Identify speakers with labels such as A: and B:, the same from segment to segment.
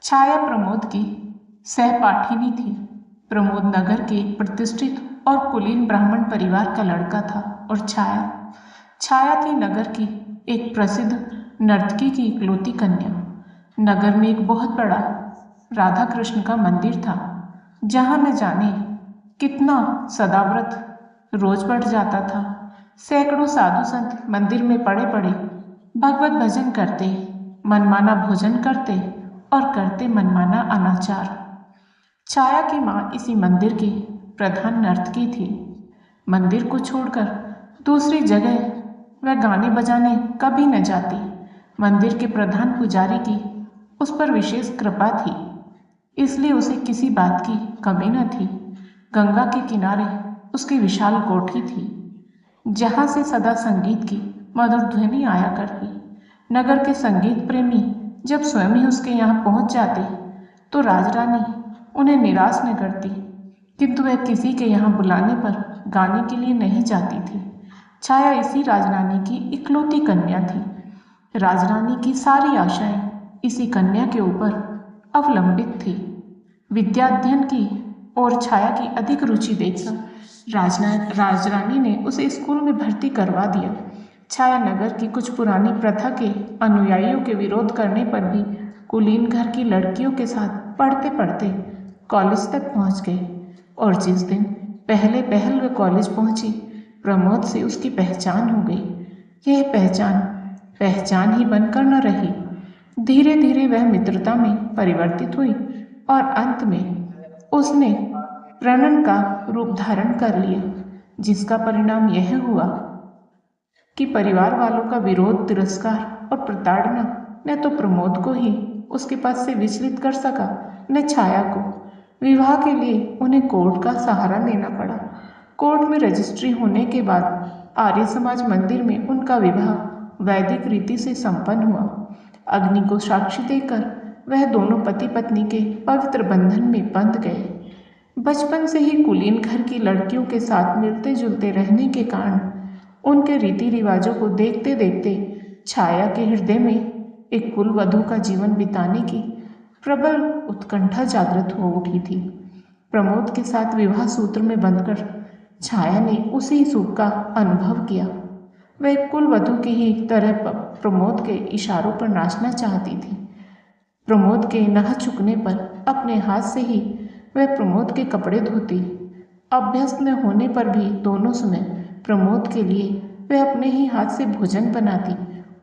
A: छाया प्रमोद की सहपाठिनी थी। प्रमोद नगर के एक प्रतिष्ठित और कुलीन ब्राह्मण परिवार का लड़का था और छाया छाया थी नगर की एक प्रसिद्ध नर्तकी की इकलौती कन्या। नगर में एक बहुत बड़ा राधा कृष्ण का मंदिर था, जहाँ न जाने कितना सदाव्रत रोज बढ़ जाता था। सैकड़ों साधु संत मंदिर में पड़े पड़े भगवत भजन करते, मनमाना भोजन करते और करते मनमाना अनाचार। छाया की माँ इसी मंदिर की प्रधान नर्तकी थी। मंदिर को छोड़कर दूसरी जगह वह गाने बजाने कभी न जाती। मंदिर के प्रधान पुजारी की उस पर विशेष कृपा थी, इसलिए उसे किसी बात की कमी न थी। गंगा के किनारे उसकी विशाल कोठी थी, जहाँ से सदा संगीत की मधुर ध्वनि आया करती। नगर के संगीत प्रेमी जब स्वयं ही उसके यहाँ पहुँच जाते तो राजरानी उन्हें निराश न करती, किंतु वह किसी के यहाँ बुलाने पर गाने के लिए नहीं जाती थी। छाया इसी राजरानी की इकलौती कन्या थी। राजरानी की सारी आशाएं इसी कन्या के ऊपर अवलंबित थी। विद्याध्ययन की और छाया की अधिक रुचि देखकर राजरानी ने उसे स्कूल में भर्ती करवा दिया। छाया नगर की कुछ पुरानी प्रथा के अनुयायियों के विरोध करने पर भी कुलीन घर की लड़कियों के साथ पढ़ते पढ़ते कॉलेज तक पहुंच गई। और जिस दिन पहले पहल वह कॉलेज पहुंची, प्रमोद से उसकी पहचान हो गई। यह पहचान ही बनकर न रही। धीरे धीरे वह मित्रता में परिवर्तित हुई और अंत में उसने प्रणन का रूप धारण कर लिया, जिसका परिणाम यह हुआ कि परिवार वालों का विरोध, तिरस्कार और प्रताड़ना न तो प्रमोद को ही उसके पास से विचलित कर सका, न छाया को। विवाह के लिए उन्हें कोर्ट का सहारा लेना पड़ा। कोर्ट में रजिस्ट्री होने के बाद आर्य समाज मंदिर में उनका विवाह वैदिक रीति से संपन्न हुआ। अग्नि को साक्षी देकर वह दोनों पति पत्नी के पवित्र बंधन में बंध गए। बचपन से ही कुलीन घर की लड़कियों के साथ मिलते जुलते रहने के कारण उनके रीति रिवाजों को देखते देखते छाया के हृदय में एक कुल वधू का जीवन बिताने की प्रबल उत्कंठा जागृत हो उठी थी। प्रमोद के साथ विवाह सूत्र में बंधकर छाया ने उसी सुख का अनुभव किया। वह एक कुल वधू की ही तरह प्रमोद के इशारों पर नाचना चाहती थी। प्रमोद के न झुकने पर अपने हाथ से ही वह प्रमोद के कपड़े धोती। अभ्यस्त न होने पर भी दोनों समय प्रमोद के लिए वह अपने ही हाथ से भोजन बनाती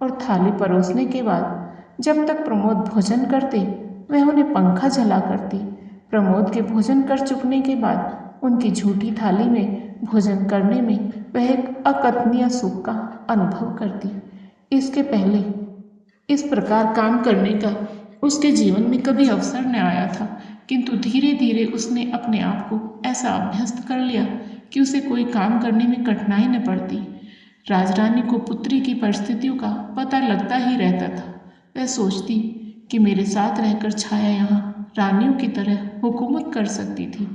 A: और थाली परोसने के बाद जब तक प्रमोद भोजन करते वह उन्हें पंखा झला करती। प्रमोद के भोजन कर चुकने के बाद उनकी झूठी थाली में भोजन करने में वह एक अकथनीय सुख का अनुभव करती। इसके पहले इस प्रकार काम करने का उसके जीवन में कभी अवसर न आया था, किंतु धीरे धीरे उसने अपने आप को ऐसा अभ्यस्त कर लिया कि उसे कोई काम करने में कठिनाई न पड़ती। राजरानी को पुत्री की परिस्थितियों का पता लगता ही रहता था। वह सोचती कि मेरे साथ रहकर छाया यहाँ रानियों की तरह हुकूमत कर सकती थी।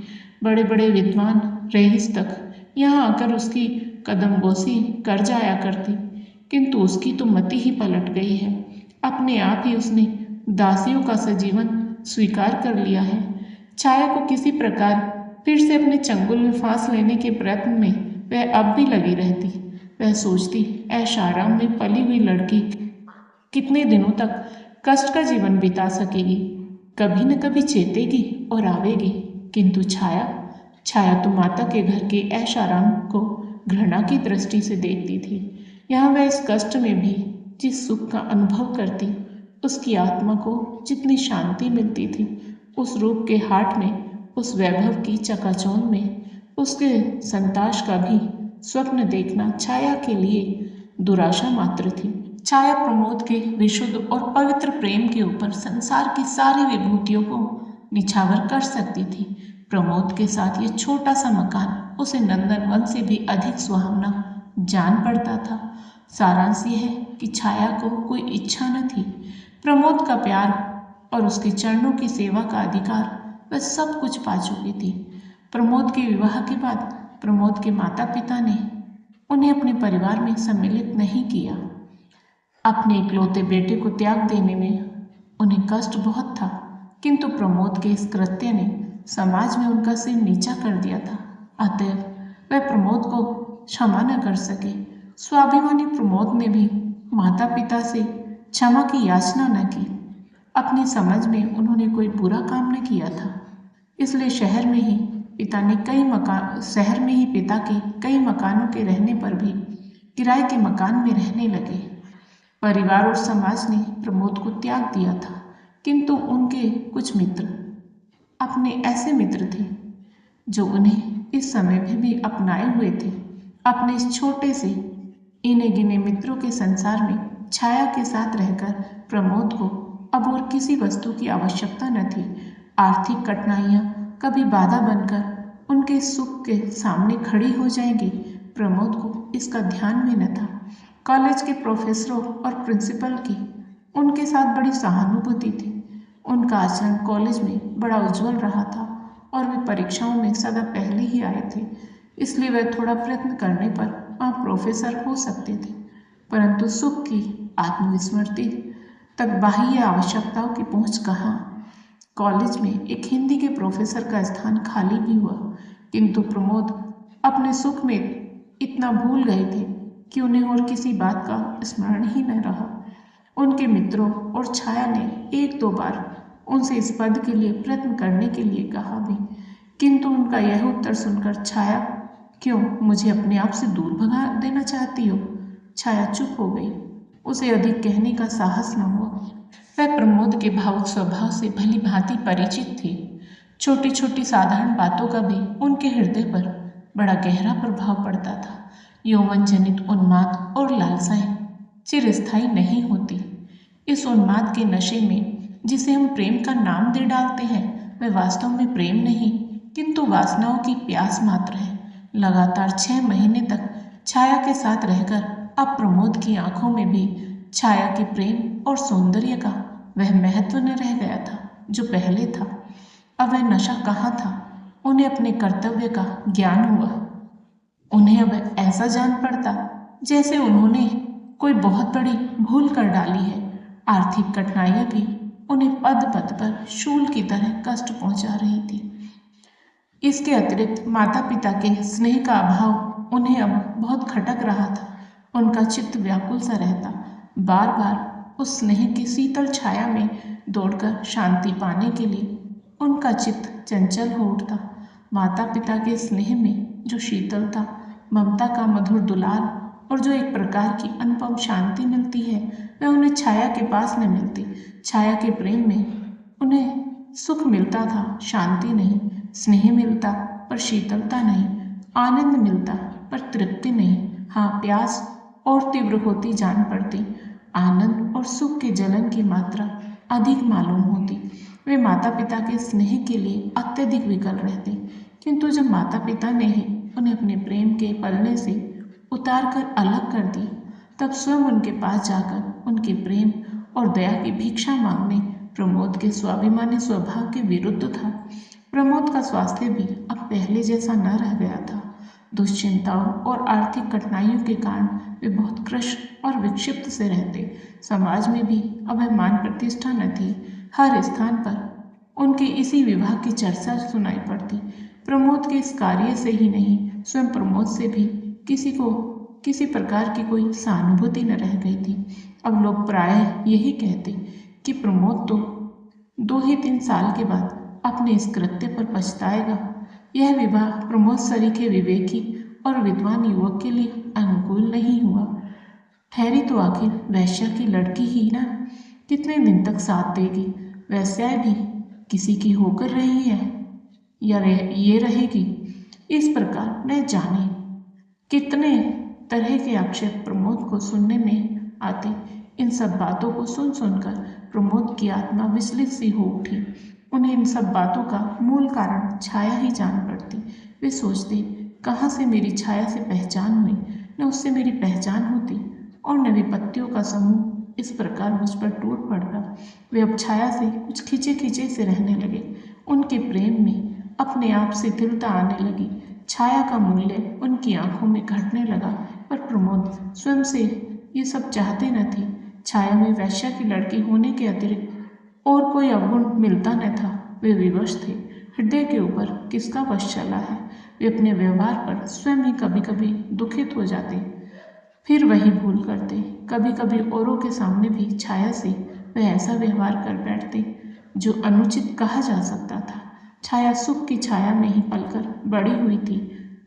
A: बड़े बड़े विद्वान रईस तक यहाँ आकर उसकी कदमबोसी कर जाया करती, किंतु उसकी तो मति ही पलट गई है। अपने आप ही उसने दासियों का सजीवन स्वीकार कर लिया है। छाया को किसी प्रकार फिर से अपने चंगुल में फांस लेने के प्रयत्न में वह अब भी लगी रहती। वह सोचती, ऐश आराम में पली हुई लड़की कितने दिनों तक कष्ट का जीवन बिता सकेगी, कभी न कभी चेतेगी और आवेगी। किंतु छाया तो माता के घर के ऐश आराम को घृणा की दृष्टि से देखती थी। यहाँ वह इस कष्ट में भी जिस सुख का अनुभव करती, उसकी आत्मा को जितनी शांति मिलती थी, उस रूप के हाट में, उस वैभव की चकाचौंध में उसके संताश का भी स्वप्न देखना छाया के लिए दुराशा मात्र थी। छाया प्रमोद के विशुद्ध और पवित्र प्रेम के ऊपर संसार की सारी विभूतियों को निछावर कर सकती थी। प्रमोद के साथ ये छोटा सा मकान उसे नंदनवन से भी अधिक सुहावना जान पड़ता था। सारांश यह है कि छाया को कोई इच्छा न थी। प्रमोद का प्यार और उसके चरणों की सेवा का अधिकार वह सब कुछ पा चुकी थी। प्रमोद के विवाह के बाद प्रमोद के माता पिता ने उन्हें अपने परिवार में सम्मिलित नहीं किया। अपने इकलौते बेटे को त्याग देने में उन्हें कष्ट बहुत था, किंतु प्रमोद के इस कृत्य ने समाज में उनका सिर नीचा कर दिया था। अतएव वह प्रमोद को क्षमा न कर सके। स्वाभिमानी प्रमोद ने भी माता पिता से क्षमा की याचना न की। अपनी समझ में उन्होंने कोई बुरा काम न किया था, इसलिए शहर में ही पिता के कई मकानों के रहने पर भी किराए के मकान में रहने लगे। परिवार और समाज ने प्रमोद को त्याग दिया था, किंतु उनके कुछ मित्र अपने ऐसे मित्र थे जो उन्हें इस समय में भी अपनाए हुए थे। अपने इस छोटे से इने गिने मित्रों के संसार में छाया के साथ रहकर प्रमोद को अब और किसी वस्तु की आवश्यकता न थी। आर्थिक कठिनाइयां कभी बाधा बनकर उनके सुख के सामने खड़ी हो जाएंगी, प्रमोद को इसका ध्यान भी न था। कॉलेज के प्रोफेसरों और प्रिंसिपल की उनके साथ बड़ी सहानुभूति थी। उनका आचरण कॉलेज में बड़ा उज्जवल रहा था और वे परीक्षाओं में सदा पहले ही आए थे, इसलिए वे थोड़ा प्रयत्न करने पर वहाँ प्रोफेसर हो सकते थे। परंतु सुख की आत्मविस्मृति तक बाह्य आवश्यकताओं की पहुंच कहाँ। कॉलेज में एक हिंदी के प्रोफेसर का स्थान खाली भी हुआ, किंतु प्रमोद अपने सुख में इतना भूल गए थे कि उन्हें और किसी बात का स्मरण ही न रहा। उनके मित्रों और छाया ने एक दो बार उनसे इस पद के लिए प्रयत्न करने के लिए कहा भी, किंतु उनका यह उत्तर सुनकर छाया, क्यों मुझे अपने आप से दूर भगा देना चाहती हो? छाया चुप हो गई। उसे अधिक कहने का साहस न हुआ। वह प्रमोद के भावुक स्वभाव से भली भांति परिचित थी। छोटी छोटी साधारण बातों का भी उनके हृदय पर बड़ा गहरा प्रभाव पड़ता था। यौवन जनित उन्माद और लालसाएं चिरस्थायी नहीं होती। इस उन्माद के नशे में जिसे हम प्रेम का नाम दे डालते हैं, वह वास्तव में प्रेम नहीं, किंतु वासनाओं की प्यास मात्र है। लगातार 6 महीने तक छाया के साथ रहकर अब प्रमोद की आंखों में भी छाया के प्रेम और सौंदर्य का वह महत्व न रह गया था जो पहले था। अब वह नशा कहाँ था? उन्हें अपने कर्तव्य का ज्ञान हुआ। उन्हें अब ऐसा जान पड़ता जैसे उन्होंने कोई बहुत बड़ी भूल कर डाली है। आर्थिक कठिनाइयां भी उन्हें पद पद पर शूल की तरह कष्ट पहुंचा रही थी। इसके अतिरिक्त माता पिता के स्नेह का अभाव उन्हें अब बहुत खटक रहा था। उनका चित्त व्याकुल सा रहता, बार बार उस स्नेह की शीतल छाया में दौड़कर शांति पाने के लिए उनका चित्त चंचल हो उठता। माता पिता के स्नेह में जो शीतलता, ममता का मधुर दुलार और जो एक प्रकार की अनुपम शांति मिलती है, वह उन्हें छाया के पास न मिलती। छाया के प्रेम में उन्हें सुख मिलता था, शांति नहीं। स्नेह मिलता पर शीतलता नहीं, आनंद मिलता पर तृप्ति नहीं। हाँ, प्यास और तीव्र होती जान पड़ती। आनंद और सुख के जलन की मात्रा अधिक मालूम होती। वे माता पिता के स्नेह के लिए अत्यधिक विकल रहते, किंतु जब माता पिता ने ही उन्हें अपने प्रेम के पलने से उतार कर अलग कर दिया, तब स्वयं उनके पास जाकर उनके प्रेम और दया की भिक्षा मांगने प्रमोद के स्वाभिमानी स्वभाव के विरुद्ध था। प्रमोद का स्वास्थ्य भी अब पहले जैसा न रह गया था। दुश्चिंताओं और आर्थिक कठिनाइयों के कारण वे बहुत कृष्ण और विक्षिप्त से रहते। समाज में भी अब वह मान प्रतिष्ठा न थी। हर स्थान पर उनके इसी विवाह की चर्चा सुनाई पड़ती। प्रमोद के इस कार्य से ही नहीं, स्वयं प्रमोद से भी किसी को किसी प्रकार की कोई सहानुभूति न रह गई थी। अब लोग प्रायः यही कहते कि प्रमोद तो 2 ही 3 साल के बाद अपने इस कृत्य पर पछताएगा। यह विवाह प्रमोद सरीखे विवेकी और विद्वान युवक के लिए अनुकूल नहीं हुआ। ठहरी तो आखिर वैश्या की लड़की ही ना, कितने दिन तक साथ देगी? वैश्या भी किसी की होकर रही है या ये रहेगी? इस प्रकार न जाने कितने तरह के आक्षेप प्रमोद को सुनने में आते। इन सब बातों को सुन सुनकर प्रमोद की आत्मा विचलित सी हो उठी। उन्हें इन सब बातों का मूल कारण छाया ही जान पड़ती। वे सोचते, कहाँ से मेरी छाया से पहचान हुई, न उससे मेरी पहचान होती और न विपत्तियों का समूह इस प्रकार मुझ पर टूट पड़ता। वे अब छाया से कुछ खिंचे खिंचे से रहने लगे। उनके प्रेम में अपने आप शिथिलता आने लगी। छाया का मूल्य उनकी आंखों में घटने लगा, पर प्रमोद स्वयं से ये सब चाहते न थे। छाया में वैश्या की लड़की होने के अतिरिक्त और कोई अवगुण मिलता न था। वे विवश थे। हृदय के ऊपर किसका वश चला है। वे अपने व्यवहार पर स्वयं ही कभी कभी दुखित हो जाते, फिर वही भूल करते। कभी कभी औरों के सामने भी छाया से वे ऐसा व्यवहार कर बैठते जो अनुचित कहा जा सकता था। छाया सुख की छाया में ही पलकर बड़ी हुई थी।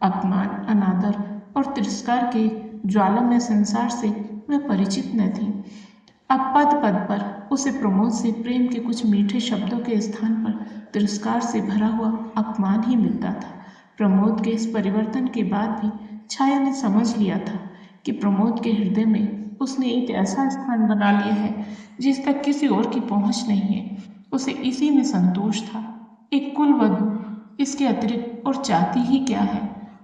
A: अपमान, अनादर और तिरस्कार के ज्वालामय संसार से वह परिचित न थी। अब पद पद पर उसे प्रमोद से प्रेम के कुछ मीठे शब्दों के स्थान पर तिरस्कार से भरा हुआ अपमान ही मिलता था। प्रमोद के इस परिवर्तन के बाद भी छाया ने समझ लिया था कि प्रमोद के हृदय में उसने एक ऐसा स्थान बना लिया है जिस तक किसी और की पहुंच नहीं है। उसे इसी में संतोष था। एक कुलवधू इसके अतिरिक्त और चाहती ही क्या है।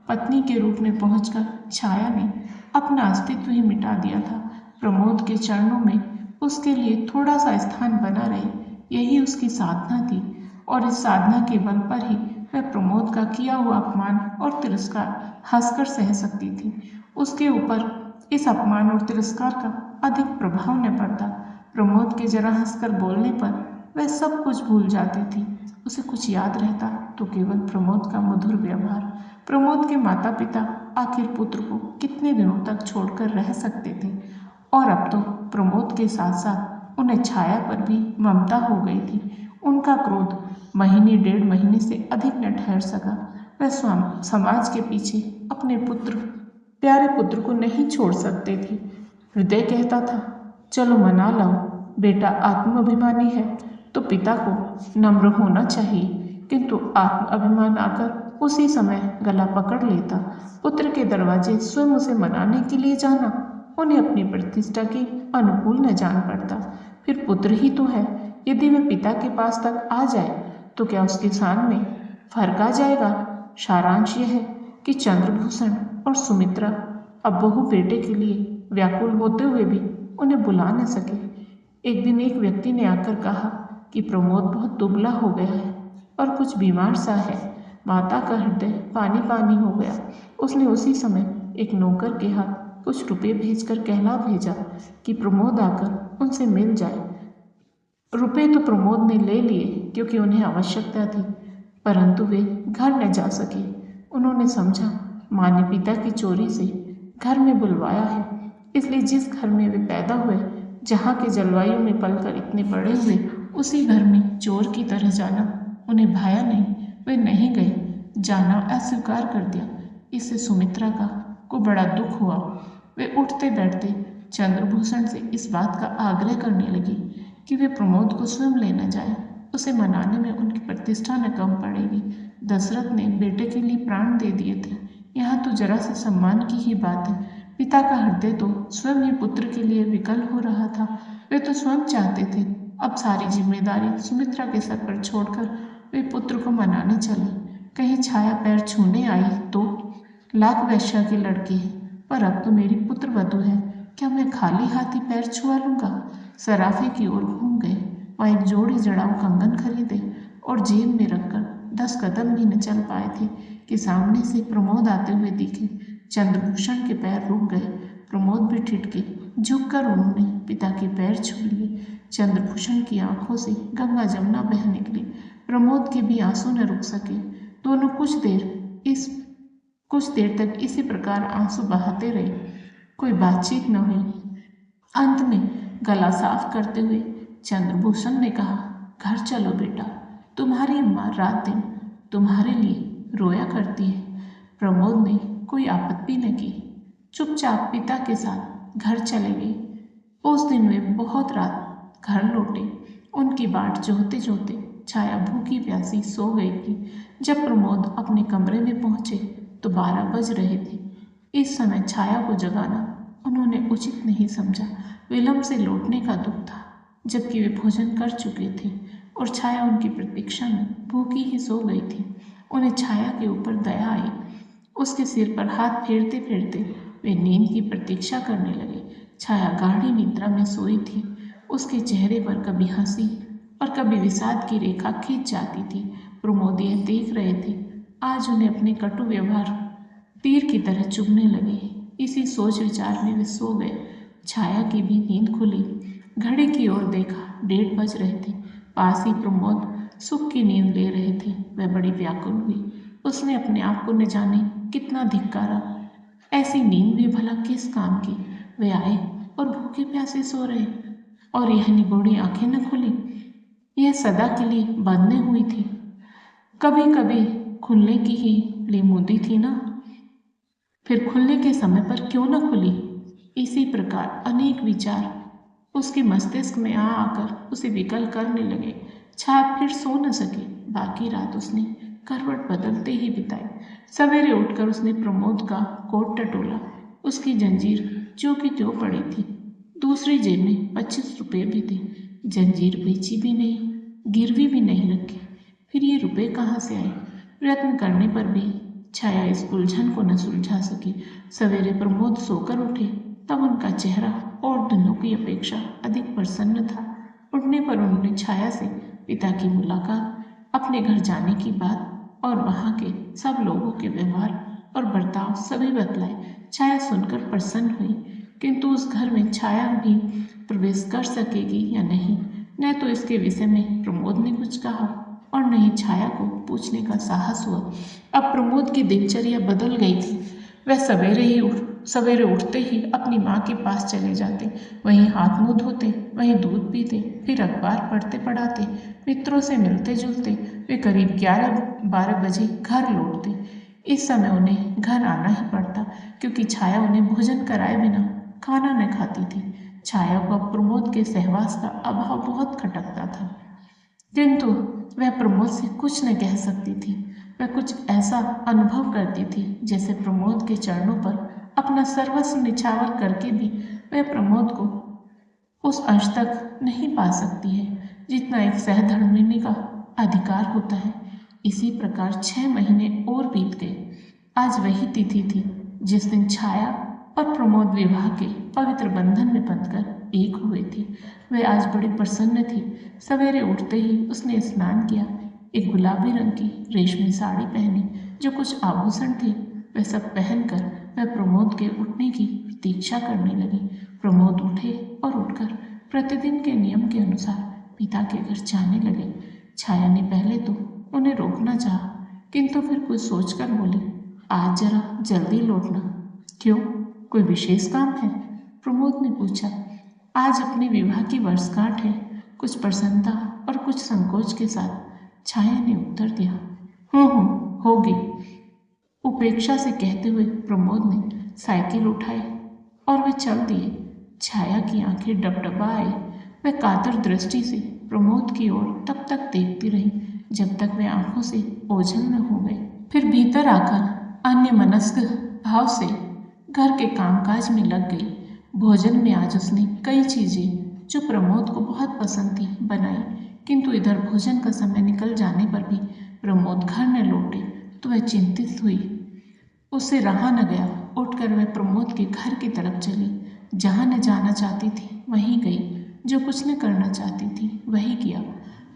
A: पत्नी के रूप में पहुंचकर छाया ने अपना अस्तित्व ही मिटा दिया था। प्रमोद के चरणों में उसके लिए थोड़ा सा स्थान बना रहे, यही उसकी साधना थी। और इस साधना के बल पर ही वह प्रमोद का किया हुआ अपमान और तिरस्कार हंसकर सह सकती थी। उसके ऊपर इस अपमान और तिरस्कार का अधिक प्रभाव न पड़ता। प्रमोद के जरा हंसकर बोलने पर वह सब कुछ भूल जाती थी। उसे कुछ याद रहता तो केवल प्रमोद का मधुर व्यवहार। प्रमोद के माता पिता आखिर पुत्र को कितने दिनों तक छोड़कर रह सकते थे, और अब तो प्रमोद के साथ साथ उन्हें छाया पर भी ममता हो गई थी। उनका क्रोध महीने डेढ़ महीने से अधिक न ठहर सका। वह समाज के पीछे अपने प्यारे पुत्र को नहीं छोड़ सकते थे। हृदय कहता था, चलो मना लाओ, बेटा आत्माभिमानी है तो पिता को नम्र होना चाहिए, किंतु आत्म अभिमान आकर उसी समय गला पकड़ लेता। पुत्र के दरवाजे स्वयं उसे मनाने के लिए जाना उन्हें अपनी प्रतिष्ठा के अनुकूल न जान पड़ता। फिर पुत्र ही तो है, यदि वह पिता के पास तक आ जाए तो क्या उसके सामने फर्क आ जाएगा। सारांश यह है कि चंद्रभूषण और सुमित्रा अब बहू बेटे के लिए व्याकुल होते हुए भी उन्हें बुला न सके। एक दिन एक व्यक्ति ने आकर कहा कि प्रमोद बहुत दुबला हो गया है और कुछ बीमार सा है। माता का हृदय पानी पानी हो गया। उसने उसी समय एक नौकर के हाथ कुछ रुपए भेजकर कहला भेजा कि प्रमोद आकर उनसे मिल जाए। रुपए तो प्रमोद ने ले लिए क्योंकि उन्हें आवश्यकता थी, परंतु वे घर न जा सके। उन्होंने समझा माँ ने पिता की चोरी से घर में बुलवाया है, इसलिए जिस घर में वे पैदा हुए, जहाँ के जलवायु में पलकर इतने बड़े हुए, उसी घर में चोर की तरह जाना उन्हें भाया नहीं। वे नहीं गए, जाना अस्वीकार कर दिया। इससे सुमित्रा को बड़ा दुख हुआ। वे उठते बैठते चंद्रभूषण से इस बात का आग्रह करने लगी कि वे प्रमोद को स्वयं लेना जाए। उसे मनाने में उनकी प्रतिष्ठा न कम पड़ेगी। दशरथ ने बेटे के लिए प्राण दे दिए थे, यहाँ तो जरा से सम्मान की ही बात है। पिता का हृदय तो स्वयं ही पुत्र के लिए विकल हो रहा था। वे तो स्वयं चाहते थे अब सारी जिम्मेदारी सुमित्रा के सर पर छोड़कर वे पुत्र को मनाने चले। कहीं छाया पैर छूने आई तो लाख वैश्या की लड़की है, पर अब तो मेरी पुत्र वधू है, क्या मैं खाली हाथ ही पैर छुआ लूंगा। सराफे की ओर घूम गए, वहाँ एक जोड़ी जड़ाऊ कंगन खरीदे और जेब में रखकर 10 कदम भी न चल पाए थे कि सामने से प्रमोद आते हुए दिखे। चंद्रभूषण के पैर रुक गए। प्रमोद भी ठिठके। झुककर उन्होंने पिता के पैर छू लिए। चंद्रभूषण की आंखों से गंगा जमुना बह निकली। प्रमोद के भी आंसू न रुक सके। दोनों कुछ देर तक इसी प्रकार आंसू बहाते रहे। कोई बातचीत न हुई। अंत में गला साफ करते हुए चंद्रभूषण ने कहा, घर चलो बेटा, तुम्हारी माँ रात दिन तुम्हारे लिए रोया करती है। प्रमोद ने कोई आपत्ति न की, चुपचाप पिता के साथ घर चले गए। उस दिन वे बहुत रात घर लौटे। उनकी बाट जोहते जोहते छाया भूखी प्यासी सो गई थी। जब प्रमोद अपने कमरे में पहुंचे तो 12 बज रहे थे। इस समय छाया को जगाना उन्होंने उचित नहीं समझा। विलंब से लौटने का दुख था, जबकि वे भोजन कर चुके थे और छाया उनकी प्रतीक्षा में भूखी ही सो गई थी। उन्हें छाया के ऊपर दया आई। उसके सिर पर हाथ फेरते फेरते वे नींद की प्रतीक्षा करने लगे। छाया गाढ़ी निद्रा में सोई थी। उसके चेहरे पर कभी हंसी और कभी विषाद की रेखा खींच जाती थी। प्रमोद यह देख रहे थे। आज उन्हें अपने कटु व्यवहार तीर की तरह चुभने लगे। इसी सोच विचार में वे सो गए। छाया की भी नींद खुली। घड़ी की ओर देखा, 1:30 बज रहे थे। पास ही प्रमोद सुख की नींद ले रहे थे। वह बड़ी व्याकुल हुई। उसने अपने आप को न जाने कितना धिक्कारा। ऐसी नींद भी भला किस काम की? वे आए और भूखे प्यासे सो रहे, और यह निगोड़ी आंखें न खुली। यह सदा के लिए बंद हुई थी। कभी कभी खुलने की ही लिमुदी थी ना, फिर खुलने के समय पर क्यों न खुली? इसी प्रकार अनेक विचार उसके मस्तिष्क में आ आकर उसे विकल करने लगे। छाया फिर सो न सकी। बाकी रात उसने करवट बदलते ही बिताई। सवेरे उठकर उसने प्रमोद का कोट टटोला। उसकी जंजीर जो की त्यों पड़ी थी। दूसरी जेब में 25 रुपये भी थे। जंजीर बेची भी नहीं, गिरवी भी नहीं रखी। फिर ये रुपये कहाँ से आए? प्रयत्न करने पर भी छाया इस उलझन को न सुलझा सकी। सवेरे प्रमोद सोकर उठे तब उनका चेहरा और दिनों की अपेक्षा अधिक प्रसन्न था। उठने पर उन्होंने छाया से पिता की मुलाकात, अपने घर जाने की बात और वहाँ के सब लोगों के व्यवहार और बर्ताव सभी बतलाए। छाया सुनकर प्रसन्न हुई, किंतु उस घर में छाया भी प्रवेश कर सकेगी या नहीं, न तो इसके विषय में प्रमोद ने कुछ कहा और न ही छाया को पूछने का साहस हुआ। अब प्रमोद की दिनचर्या बदल गई थी। वह सवेरे उठते ही अपनी माँ के पास चले जाते, वहीं हाथ मुँह धोते, वहीं दूध पीते, फिर अखबार पढ़ते पढ़ाते, मित्रों से मिलते जुलते वे करीब 11-12 बजे घर लौटते। इस समय उन्हें घर आना ही पड़ता, क्योंकि छाया उन्हें भोजन कराए बिना खाना न खाती थी। छाया को प्रमोद के सहवास का अभाव बहुत खटकता था, किंतु वह प्रमोद से कुछ न कह सकती थी। वह कुछ ऐसा अनुभव करती थी जैसे प्रमोद के चरणों पर अपना सर्वस्व निछावर करके भी वह प्रमोद को उस अंश तक नहीं पा सकती है जितना एक सहधर्मिणी का अधिकार होता है। इसी प्रकार 6 महीने और बीत गए। आज वही तिथि थी जिस दिन छाया और प्रमोद विवाह के पवित्र बंधन में बंधकर एक हुए थे। वह आज बड़ी प्रसन्न थी। सवेरे उठते ही उसने स्नान किया, एक गुलाबी रंग की रेशमी साड़ी पहनी, जो कुछ आभूषण थे वह सब पहनकर वह प्रमोद के उठने की प्रतीक्षा करने लगी। प्रमोद उठे और उठकर प्रतिदिन के नियम के अनुसार पिता के घर जाने लगे। छाया ने पहले तो उन्हें रोकना चाहा, किंतु फिर कुछ सोचकर बोली, आज जरा जल्दी लौटना। क्यों, कोई विशेष काम है? प्रमोद ने पूछा। आज अपने विवाह की वर्षगांठ है, कुछ प्रसन्नता और कुछ संकोच के साथ छाया ने उत्तर दिया। होगी, उपेक्षा से कहते हुए प्रमोद ने साइकिल उठाई और वे चल दिए। छाया की आंखें डबडबा आई। वह कातर दृष्टि से प्रमोद की ओर तब तक देखती रही जब तक वे आंखों से ओझल न हो गए। फिर भीतर आकर अन्य मनस्क भाव से घर के कामकाज में लग गई। भोजन में आज उसने कई चीजें जो प्रमोद को बहुत पसंद थी बनाई, किंतु इधर भोजन का समय निकल जाने पर भी प्रमोद घर न लौटे तो वह चिंतित हुई। उससे रहा न गया। उठकर वह प्रमोद के घर की तरफ चली। जहाँ न जाना चाहती थी वहीं गई, जो कुछ न करना चाहती थी वही किया।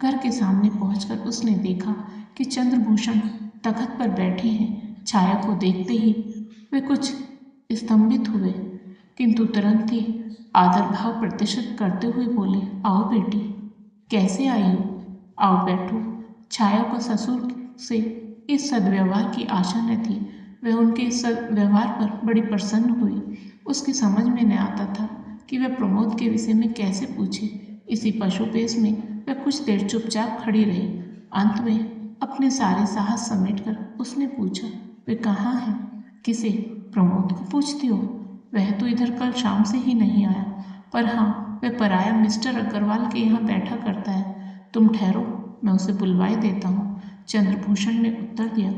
A: घर के सामने पहुंचकर उसने देखा कि चंद्रभूषण तख्त पर बैठे हैं। छाया को देखते ही वे कुछ स्तंभित हुए, किंतु तुरंत ही आदर भाव प्रदर्शित करते हुए बोले, आओ बेटी, कैसे आई हो? आओ बैठो। छाया को ससुर से इस सद्व्यवहार की आशा न थी। वह उनके इस सद्व्यवहार पर बड़ी प्रसन्न हुई। उसकी समझ में न आता था कि वह प्रमोद के विषय में कैसे पूछे। इसी पशुपेश में वह कुछ देर चुपचाप खड़ी रही। अंत में अपने सारे साहस समेटकर उसने पूछा, वे कहाँ हैं? किसे? प्रमोद को पूछती हो? वह तो इधर कल शाम से ही नहीं आया, पर हाँ, वह पराया मिस्टर अग्रवाल के यहाँ बैठा करता है। तुम ठहरो, मैं उसे बुलवाए देता हूँ, चंद्रभूषण ने उत्तर दिया।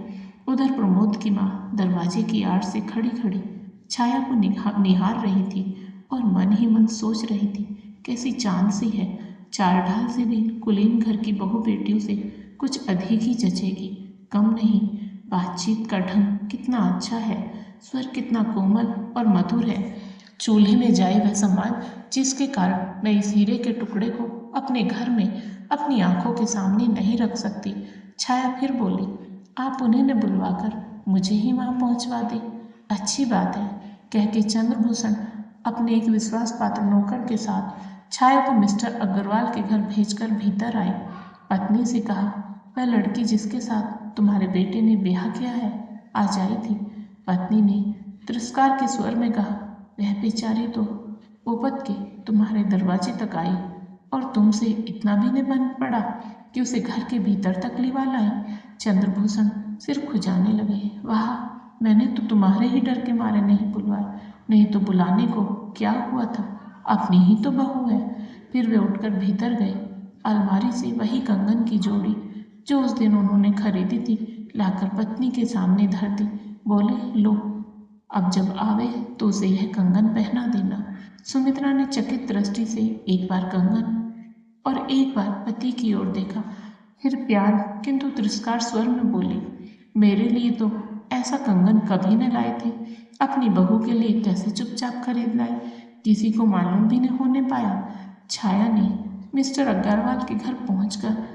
A: उधर प्रमोद की माँ दरवाजे की आड़ से खड़ी खड़ी छाया को निहार रही थी और मन ही मन सोच रही थी, कैसी चांद सी है। चार ढाल से भी कुलीन घर की बहू बेटियों से कुछ अधिक ही जचेगी, कम नहीं। बातचीत का ढंग कितना अच्छा है, स्वर कितना कोमल और मधुर है। चूल्हे में जाए वह सम्मान जिसके कारण मैं इस हीरे के टुकड़े को अपने घर में अपनी आंखों के सामने नहीं रख सकती। छाया फिर बोली, आप उन्हें न बुलवाकर मुझे ही वहाँ पहुँचवा दें। अच्छी बात है, कह के चंद्रभूषण अपने एक विश्वास पात्र नौकर के साथ छाया को मिस्टर अग्रवाल के घर भेजकर भीतर आए। पत्नी से कहा, वह लड़की जिसके साथ तुम्हारे बेटे ने ब्याह किया है आज आई थी। पत्नी ने तिरस्कार के स्वर में कहा, वह बेचारी तो उपत के तुम्हारे दरवाजे तक आई और तुमसे इतना भी न बन पड़ा कि उसे घर के भीतर तक लिवा लाई। चंद्रभूषण सिर खुजाने लगे। वाह, मैंने तो तुम्हारे ही डर के मारे नहीं बुलवाया, नहीं तो बुलाने को क्या हुआ था, अपनी ही तो बहू है। फिर वे उठकर भीतर गए। अलमारी से वही कंगन की जोड़ी जो उस दिन उन्होंने खरीदी थी लाकर पत्नी के सामने धर दी। बोले, लो, अब जब आवे तो उसे यह कंगन पहना देना। सुमित्रा ने चकित दृष्टि से एक बार कंगन और एक बार पति की ओर देखा, फिर प्यार किंतु तिरस्कार स्वर में बोली, मेरे लिए तो ऐसा कंगन कभी न लाए थे, अपनी बहू के लिए कैसे चुपचाप खरीद लाए, किसी को मालूम भी न होने पाया। छाया ने मिस्टर अग्रवाल के घर पहुंचकर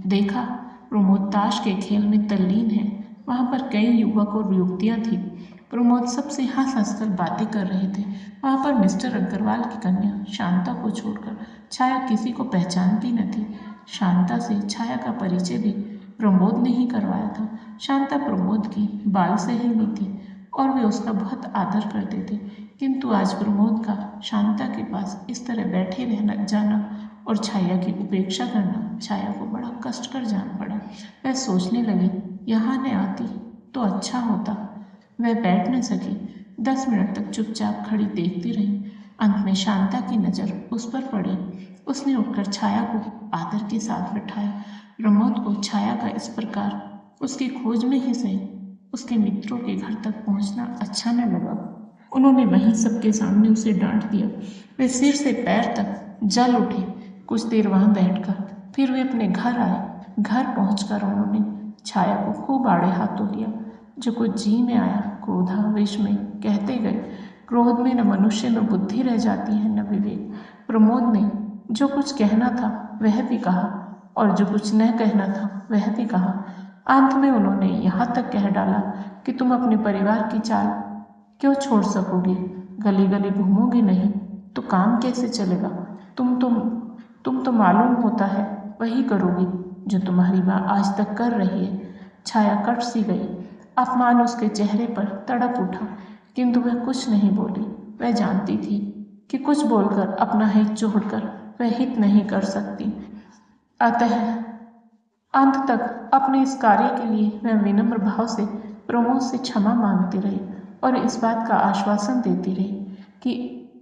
A: देखा प्रमोद ताश के खेल में तल्लीन है। वहां पर कई युवक और युवतियां थी। प्रमोद सबसे हंस हंसकर बातें कर रहे थे। वहां पर मिस्टर अग्रवाल की कन्या शांता को छोड़कर छाया किसी को पहचानती न थी। शांता से छाया का परिचय भी प्रमोद ने ही करवाया था। शांता प्रमोद की बाल सहेली थी और वे उसका बहुत आदर करते थे, किंतु आज प्रमोद का शांता के पास इस तरह बैठे रहना जाना और छाया की उपेक्षा करना छाया को बड़ा कष्टकर जान पड़ा। वह सोचने लगी, यहाँ न आती तो अच्छा होता। वह बैठ न सकी। 10 मिनट तक चुपचाप खड़ी देखती रही। अंत में शांता की नज़र उस पर पड़ी। उसने उठकर छाया को आदर के साथ बिठाया। प्रमोद को छाया का इस प्रकार उसकी खोज में ही सही उसके मित्रों के घर तक पहुंचना अच्छा न लगा। उन्होंने वहीं सबके सामने उसे डांट दिया। वे सिर से पैर तक जल उठे। कुछ देर वहां बैठकर फिर वे अपने घर आए। घर पहुंचकर उन्होंने छाया को खूब आड़े हाथों लिया। जो कुछ जी में आया क्रोधावेश में कहते गए। क्रोध में न मनुष्य में बुद्धि रह जाती है न विवेक। प्रमोद ने जो कुछ कहना था वह भी कहा और जो कुछ न कहना था वह भी कहा। अंत में उन्होंने यहाँ तक कह डाला कि तुम अपने परिवार की चाल क्यों छोड़ सकोगी, गली गली घूमोगी नहीं तो काम कैसे चलेगा। तुम तो मालूम होता है वही करोगी जो तुम्हारी माँ आज तक कर रही है। छाया कट सी गई। अपमान उसके चेहरे पर तड़प उठा, किंतु वह कुछ नहीं बोली। वह जानती थी कि कुछ बोलकर अपना हित जोड़कर वह हित नहीं कर सकती। अतः अंत तक अपने इस कार्य के लिए वह विनम्र भाव से प्रमोद से क्षमा मांगती रही और इस बात का आश्वासन देती रही कि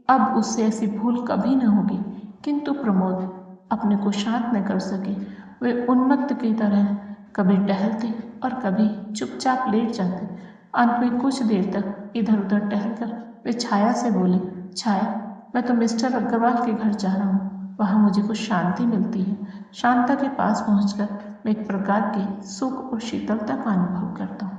A: अब उससे ऐसी भूल कभी न होगी। किंतु प्रमोद अपने को शांत न कर सके। वे उन्मत्त की तरह कभी टहलते और कभी चुपचाप लेट जाते। अंत में कुछ देर तक इधर उधर टहलकर वे छाया से बोले, छाया, मैं तो मिस्टर अग्रवाल के घर जा रहा हूँ, वहाँ मुझे कुछ शांति मिलती है। शांता के पास पहुंचकर मैं एक प्रकार के सुख और शीतलता का अनुभव करता हूँ।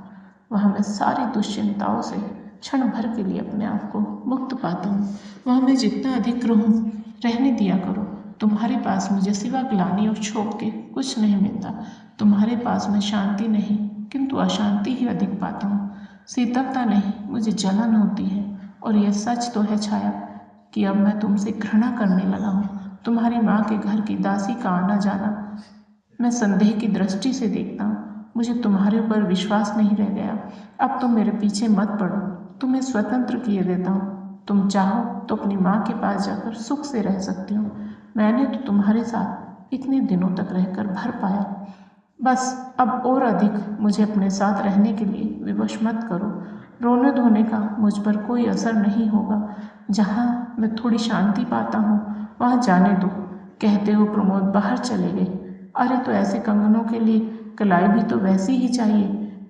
A: वहाँ मैं सारी दुश्चिंताओं से क्षण भर के लिए अपने आप को मुक्त पाता हूँ। वहाँ मैं जितना अधिक रहूँ रहने दिया करो। तुम्हारे पास मुझे सिवा ग्लानि और क्षोभ के कुछ नहीं मिलता। तुम्हारे पास मैं शांति नहीं किंतु अशांति ही अधिक पाता हूँ। शीतलता नहीं, मुझे जलन होती है। और यह सच तो है छाया कि अब मैं तुमसे घृणा करने लगा हूँ। तुम्हारी माँ के घर की दासी का आना जाना मैं संदेह की दृष्टि से देखता हूँ। मुझे तुम्हारे ऊपर विश्वास नहीं रह गया। अब तुम मेरे पीछे मत पड़ो, तुम्हें स्वतंत्र किए देता हूँ। तुम चाहो तो अपनी माँ के पास जाकर सुख से रह सकती हो। मैंने तो तुम्हारे साथ इतने दिनों तक रहकर भर पाया। बस अब और अधिक मुझे अपने साथ रहने के लिए विवश मत करो। रोने धोने का मुझ पर कोई असर नहीं होगा। जहाँ मैं थोड़ी शांति पाता हूँ वहाँ जाने दो। कहते हो प्रमोद बाहर चले गए। अरे तो ऐसे कंगनों के लिए कलाई भी तो वैसी ही चाहिए।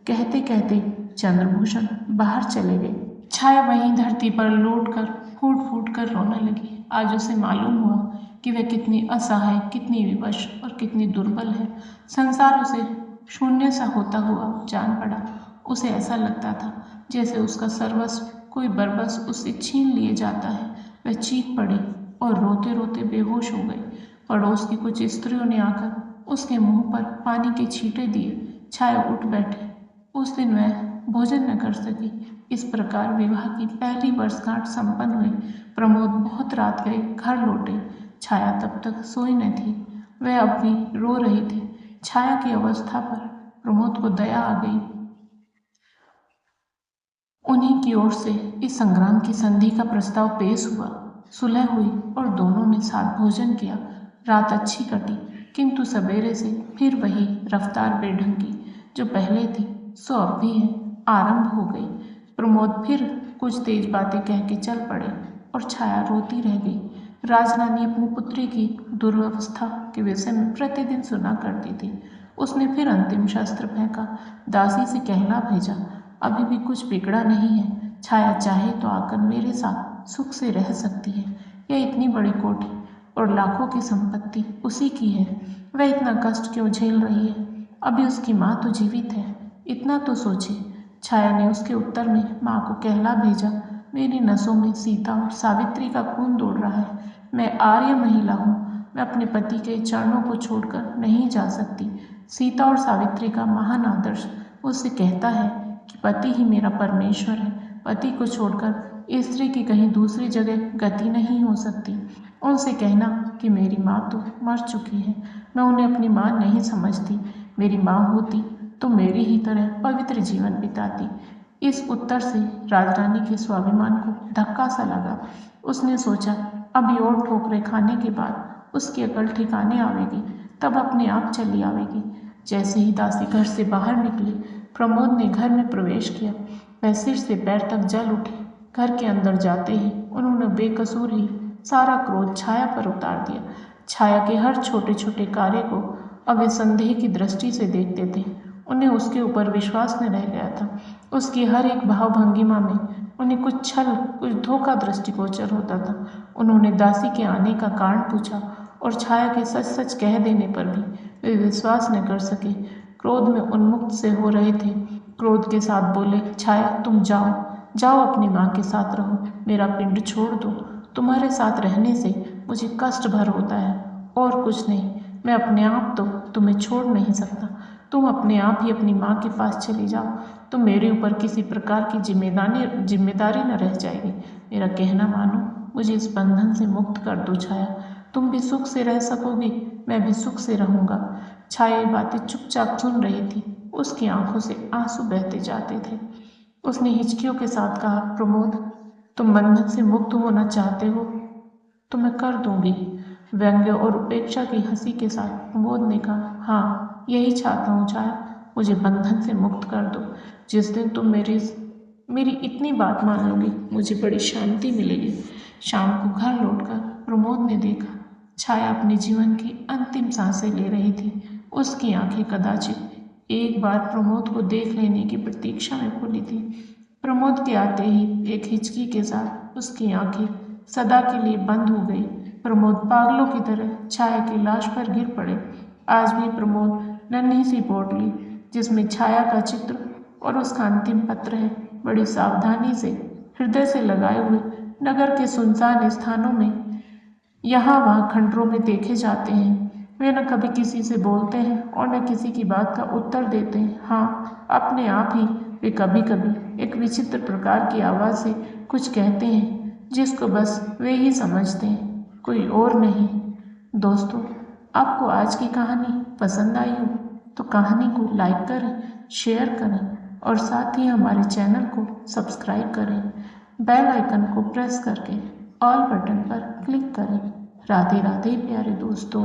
A: कहते कहते चंद्रभूषण बाहर चले गए। छाया वहीं धरती पर लौट कर फूट फूट कर रोने लगी। आज उसे मालूम हुआ कि वह कितनी असहाय, कितनी विवश और कितनी दुर्बल है। संसार उसे शून्य सा होता हुआ जान पड़ा। उसे ऐसा लगता था जैसे उसका सर्वस्व कोई बरबस उससे छीन लिए जाता है। वह चीख पड़ी और रोते रोते बेहोश हो गई। पड़ोस की कुछ स्त्रियों ने आकर उसके मुंह पर पानी के छींटे दिए। छाया उठ बैठी। उस दिन वह भोजन न कर सकी। इस प्रकार विवाह की पहली वर्षगांठ संपन्न हुई। प्रमोद बहुत रात गए घर लौटे। छाया तब तक सोई न थी। वह अब भी रो रहे थे। छाया की अवस्था पर प्रमोद को दया आ गई। उन्हीं की ओर से इस संग्राम की संधि का प्रस्ताव पेश हुआ। सुलह हुई और दोनों ने साथ भोजन किया। रात अच्छी कटी, किंतु सवेरे से फिर वही रफ्तार बेढंगी जो पहले थी सो अब भी है आरंभ हो गई। प्रमोद फिर कुछ तेज बातें कह के चल पड़े और छाया रोती रह गई। राजरानी अपनी पुत्री की दुर्वस्था के विषय में प्रतिदिन सुना करती थी। उसने फिर अंतिम शस्त्र फेंका, दासी से कहला भेजा, अभी भी कुछ बिगड़ा नहीं है। छाया चाहे तो आकर मेरे साथ सुख से रह सकती है। यह इतनी बड़ी कोठी और लाखों की संपत्ति उसी की है। वह इतना कष्ट क्यों झेल रही है? अभी उसकी माँ तो जीवित है, इतना तो सोचे। छाया ने उसके उत्तर में माँ को कहला भेजा, मेरी नसों में सीता और सावित्री का खून दौड़ रहा है। मैं आर्य महिला हूँ, मैं अपने पति के चरणों को छोड़कर नहीं जा सकती। सीता और सावित्री का महान आदर्श उससे कहता है कि पति ही मेरा परमेश्वर है। पति को छोड़कर स्त्री की कहीं दूसरी जगह गति नहीं हो सकती। उनसे कहना कि मेरी माँ तो मर चुकी है, मैं उन्हें अपनी माँ नहीं समझती। मेरी माँ होती तो मेरी ही तरह पवित्र जीवन बिताती। इस उत्तर से राजरानी के स्वाभिमान को धक्का सा लगा। उसने सोचा अभी और ठोकरें खाने के बाद उसकी अकल ठिकाने आवेगी, तब अपने आप चली आवेगी। जैसे ही दासी घर से बाहर निकली, प्रमोद ने घर में प्रवेश किया। वह सिर से पैर तक जल उठी। घर के अंदर जाते ही उन्होंने बेकसूर ही सारा क्रोध छाया पर उतार दिया। छाया के हर छोटे छोटे कार्य को अब वे संदेह की दृष्टि से देखते थे। उन्हें उसके ऊपर विश्वास न रह गया था। उसकी हर एक भाव भंगिमा में उन्हें कुछ छल, कुछ धोखा दृष्टिगोचर होता था। उन्होंने दासी के आने का कारण पूछा और छाया के सच सच कह देने पर भी वे विश्वास न कर सके। क्रोध में उन्मुक्त से हो रहे थे। क्रोध के साथ बोले, छाया तुम जाओ, जाओ अपनी माँ के साथ रहो, मेरा पिंड छोड़ दो। तुम्हारे साथ रहने से मुझे कष्ट भर होता है और कुछ नहीं। मैं अपने आप तो तुम्हें छोड़ नहीं सकता। तुम अपने आप ही अपनी माँ के पास चली जाओ, तो मेरे ऊपर किसी प्रकार की जिम्मेदारी न रह जाएगी। मेरा कहना मानो, मुझे इस बंधन से मुक्त कर दो छाया। तुम भी सुख से रह सकोगी, मैं भी सुख से रहूँगा। छाया ये बातें चुपचाप सुन रही थी। उसकी आंखों से आंसू बहते जाते थे। उसने हिचकियों के साथ कहा, प्रमोद तुम बंधन से मुक्त होना चाहते हो तो मैं कर दूंगी। व्यंग्य और उपेक्षा की हंसी के साथ प्रमोद ने कहा, हाँ यही चाहता हूँ छाया, मुझे बंधन से मुक्त कर दो। जिस दिन तुम मेरी इतनी बात मान लोगी, मुझे बड़ी शांति मिलेगी। शाम को घर लौटकर प्रमोद ने देखा छाया अपने जीवन की अंतिम सांसें ले रही थी। उसकी आंखें कदाचित एक बार प्रमोद को देख लेने की प्रतीक्षा में खुली थी। प्रमोद के आते ही एक हिचकी के साथ उसकी आंखें सदा के लिए बंद हो गई। प्रमोद पागलों की तरह छाया की लाश पर गिर पड़े। आज भी प्रमोद नन्ही सी पोटली जिसमें छाया का चित्र और उसका अंतिम पत्र है, बड़ी सावधानी से हृदय से लगाए हुए नगर के सुनसान स्थानों में यहाँ वहाँ खंडरों में देखे जाते हैं। वे न कभी किसी से बोलते हैं और न किसी की बात का उत्तर देते हैं। हाँ, अपने आप ही वे कभी कभी एक विचित्र प्रकार की आवाज़ से कुछ कहते हैं जिसको बस वे ही समझते हैं, कोई और नहीं। दोस्तों, आपको आज की कहानी पसंद आई हो तो कहानी को लाइक करें, शेयर करें और साथ ही हमारे चैनल को सब्सक्राइब करें। बेल आइकन को प्रेस करके ऑल बटन पर क्लिक करें। राधे राधे प्यारे दोस्तों।